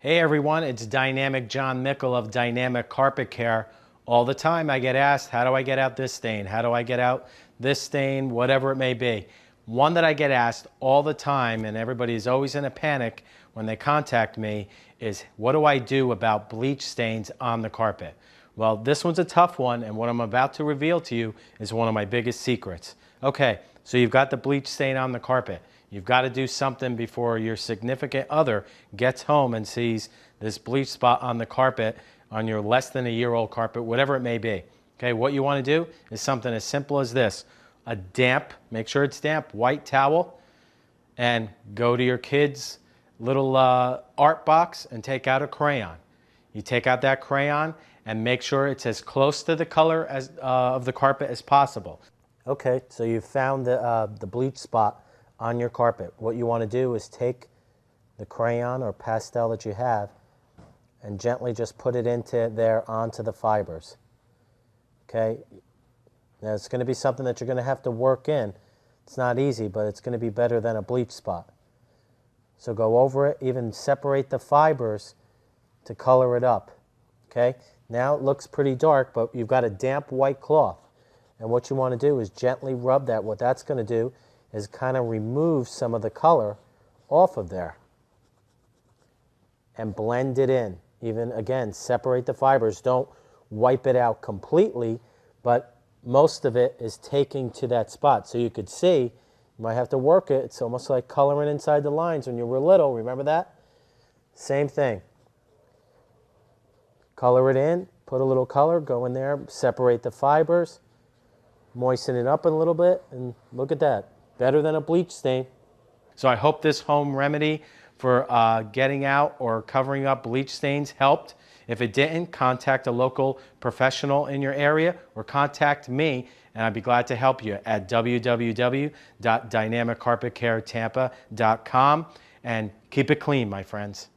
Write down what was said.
Hey everyone, it's Dynamic John Mickle of Dynamic Carpet Care. All the time I get asked, how do I get out this stain? How do I get out this stain? Whatever it may be. One that I get asked all the time, and everybody is always in a panic when they contact me, is what do I do about bleach stains on the carpet? Well, this one's a tough one, and what I'm about to reveal to you is one of my biggest secrets. Okay, so you've got the bleach stain on the carpet. You've got to do something before your significant other gets home and sees this bleach spot on the carpet, on your less than a year old carpet, whatever it may be. Okay, what you want to do is something as simple as this. A damp, make sure it's damp, white towel, and go to your kid's little art box and take out a crayon. You take out that crayon and make sure it's as close to the color as, of the carpet as possible. Okay, so you've found the bleach spot on your carpet. What you want to do is take the crayon or pastel that you have and gently just put it into there onto the fibers. Okay, now it's going to be something that you're going to have to work in. It's not easy, but it's going to be better than a bleach spot. So go over it, even separate the fibers to color it up. Okay, now it looks pretty dark, but you've got a damp white cloth. And what you want to do is gently rub that. What that's going to do is kind of remove some of the color off of there and blend it in. Even again, separate the fibers. Don't wipe it out completely, but most of it is taking to that spot. So you could see, you might have to work it. It's almost like coloring inside the lines when you were little. Remember that? Same thing. Color it in, put a little color, go in there, separate the fibers, moisten it up a little bit, and look at that. Better than a bleach stain. So I hope this home remedy for getting out or covering up bleach stains helped. If it didn't, contact a local professional in your area or contact me, and I'd be glad to help you at www.dynamiccarpetcaretampa.com. And keep it clean, my friends.